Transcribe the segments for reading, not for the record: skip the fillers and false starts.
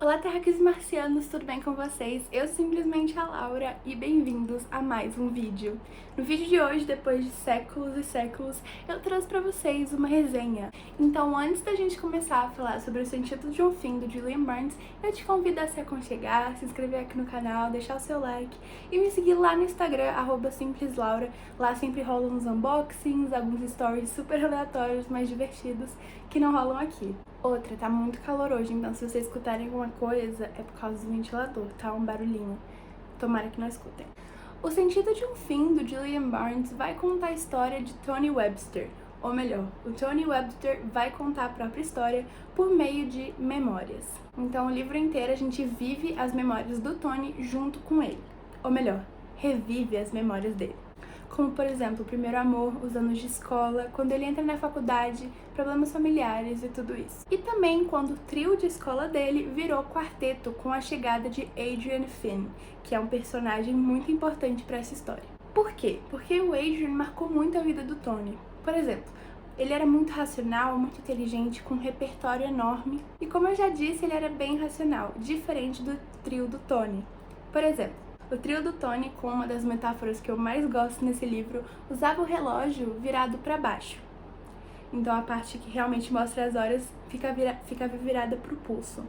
Olá, terráqueos marcianos, tudo bem com vocês? Eu simplesmente a Laura e bem-vindos a mais um vídeo. No vídeo de hoje, depois de séculos e séculos, eu trouxe pra vocês uma resenha. Então, antes da gente começar a falar sobre o sentido de um fim do Julian Barnes, eu te convido a se aconchegar, se inscrever aqui no canal, deixar o seu like e me seguir lá no Instagram, @simpleslaura. Lá sempre rolam uns unboxings, alguns stories super aleatórios, mas divertidos, que não rolam aqui. Outra, tá muito calor hoje, então se vocês escutarem alguma coisa, é por causa do ventilador, tá? Um barulhinho. Tomara que não escutem. O Sentido de um Fim, do Julian Barnes, vai contar a história de Tony Webster. Ou melhor, o Tony Webster vai contar a própria história por meio de memórias. Então, o livro inteiro a gente vive as memórias do Tony junto com ele. Ou melhor, revive as memórias dele. Como, por exemplo, o primeiro amor, os anos de escola, quando ele entra na faculdade, problemas familiares e tudo isso. E também quando o trio de escola dele virou quarteto com a chegada de Adrian Finn, que é um personagem muito importante para essa história. Por quê? Porque o Adrian marcou muito a vida do Tony. Por exemplo, ele era muito racional, muito inteligente, com um repertório enorme. E como eu já disse, ele era bem racional, diferente do trio do Tony. Por exemplo, o trio do Tony, com uma das metáforas que eu mais gosto nesse livro, usava o relógio virado para baixo. Então a parte que realmente mostra as horas ficava virada para o pulso.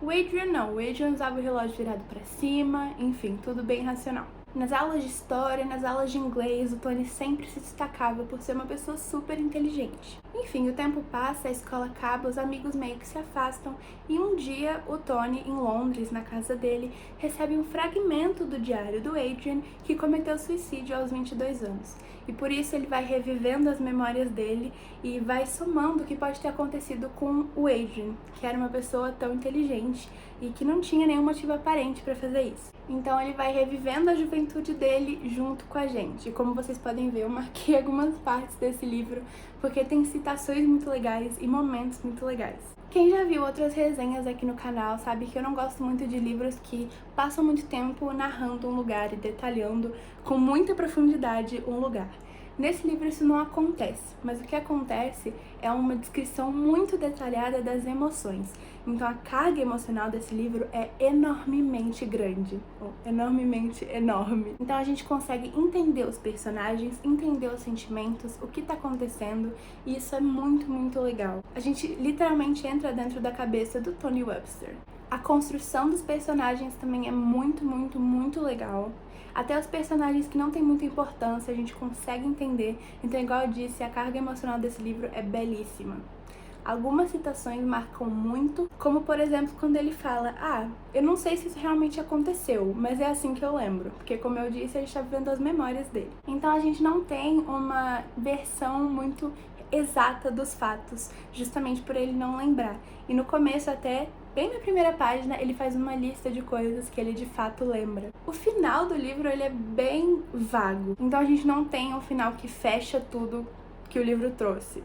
O Adrian não, o Adrian usava o relógio virado para cima, enfim, tudo bem racional. Nas aulas de história, nas aulas de inglês, o Tony sempre se destacava por ser uma pessoa super inteligente. Enfim, o tempo passa, a escola acaba, os amigos meio que se afastam e um dia o Tony, em Londres, na casa dele, recebe um fragmento do diário do Adrian, que cometeu suicídio aos 22 anos. E por isso ele vai revivendo as memórias dele e vai somando o que pode ter acontecido com o Adrian, que era uma pessoa tão inteligente e que não tinha nenhum motivo aparente para fazer isso. Então ele vai revivendo a juventude dele junto com a gente. E como vocês podem ver, eu marquei algumas partes desse livro porque tem citações muito legais e momentos muito legais. Quem já viu outras resenhas aqui no canal sabe que eu não gosto muito de livros que passam muito tempo narrando um lugar e detalhando com muita profundidade um lugar. Nesse livro isso não acontece, mas o que acontece é uma descrição muito detalhada das emoções. Então a carga emocional desse livro é enormemente grande, ou enormemente enorme. Então a gente consegue entender os personagens, entender os sentimentos, o que tá acontecendo, e isso é muito, muito legal. A gente literalmente entra dentro da cabeça do Tony Webster. A construção dos personagens também é muito, muito, muito legal. Até os personagens que não têm muita importância a gente consegue entender. Então, igual eu disse, a carga emocional desse livro é belíssima. Algumas citações marcam muito, como por exemplo quando ele fala: eu não sei se isso realmente aconteceu, mas é assim que eu lembro, porque como eu disse, ele está vivendo as memórias dele. Então a gente não tem uma versão muito exata dos fatos, justamente por ele não lembrar. E no começo, até bem na primeira página, ele faz uma lista de coisas que ele de fato lembra. O final do livro ele é bem vago, então a gente não tem um final que fecha tudo que o livro trouxe.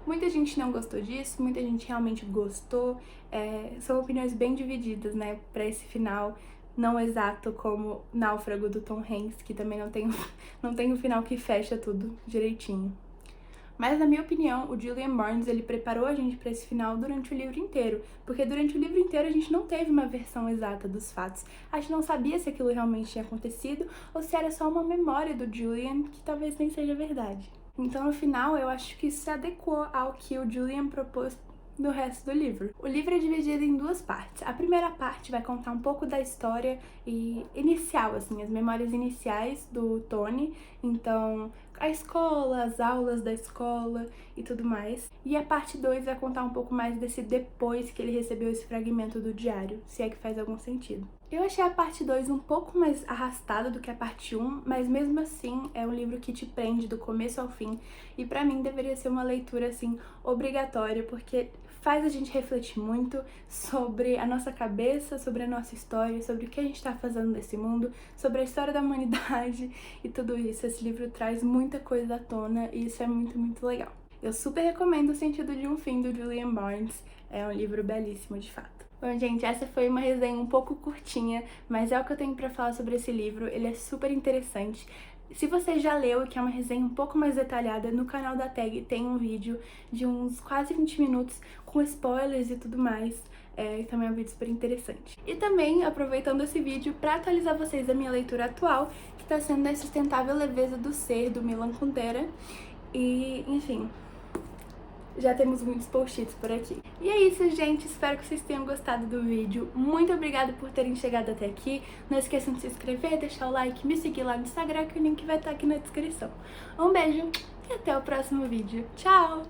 Muita gente não gostou disso, muita gente realmente gostou. São opiniões bem divididas, né, pra esse final não exato como Náufrago, do Tom Hanks, que também não tem um final que fecha tudo direitinho. Mas, na minha opinião, o Julian Barnes, ele preparou a gente para esse final durante o livro inteiro, porque durante o livro inteiro a gente não teve uma versão exata dos fatos. A gente não sabia se aquilo realmente tinha acontecido ou se era só uma memória do Julian, que talvez nem seja verdade. Então, no final, eu acho que isso se adequou ao que o Julian propôs no resto do livro. O livro é dividido em duas partes. A primeira parte vai contar um pouco da história inicial, assim, as memórias iniciais do Tony, então a escola, as aulas da escola e tudo mais. E a parte 2 vai contar um pouco mais desse depois que ele recebeu esse fragmento do diário, se é que faz algum sentido. Eu achei a parte 2 um pouco mais arrastada do que a parte 1, mas mesmo assim é um livro que te prende do começo ao fim e pra mim deveria ser uma leitura assim obrigatória, porque faz a gente refletir muito sobre a nossa cabeça, sobre a nossa história, sobre o que a gente tá fazendo nesse mundo, sobre a história da humanidade e tudo isso. Esse livro traz muita coisa à tona e isso é muito, muito legal. Eu super recomendo O Sentido de um Fim, do Julian Barnes. É um livro belíssimo, de fato. Bom, gente, essa foi uma resenha um pouco curtinha, mas é o que eu tenho pra falar sobre esse livro. Ele é super interessante. Se você já leu e quer uma resenha um pouco mais detalhada, no canal da Tag tem um vídeo de uns quase 20 minutos com spoilers e tudo mais. E também é um vídeo super interessante. E também, aproveitando esse vídeo para atualizar vocês da minha leitura atual, que está sendo A Insustentável Leveza do Ser, do Milan Kundera. E, enfim, já temos muitos post-its por aqui. E é isso, gente. Espero que vocês tenham gostado do vídeo. Muito obrigada por terem chegado até aqui. Não esqueçam de se inscrever, deixar o like, me seguir lá no Instagram, que o link vai estar aqui na descrição. Um beijo e até o próximo vídeo. Tchau!